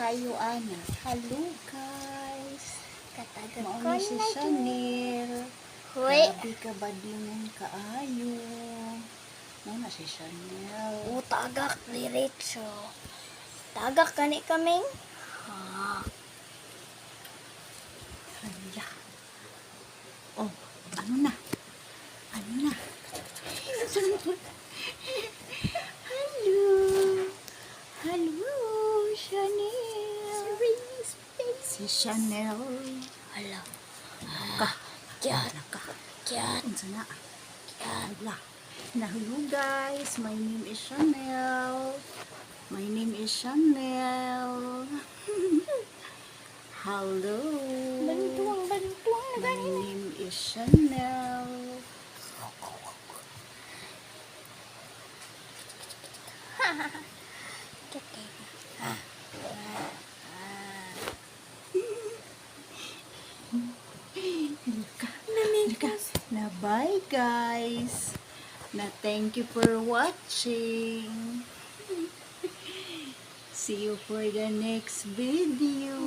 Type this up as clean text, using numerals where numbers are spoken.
kayo ana. Hello guys. Katagan ko Mauni si na Chanel. Hoy. Grabe ka badlingon kaayo. Mauna si Chanel. Tagak diretso. Tagak kani kaming. Ha. Hala. Oh, ano na? Ano na? Hello. Hello, Chanel. Si Chanel. Hala. Ka. Kyan. Ka. Kyan. Unsa na? Hala. Hello guys, my name is Chanel. My name is Chanel. Hello. Bantuang My na name is Chanel. Na bye guys. Na thank you for watching. See you for the next video.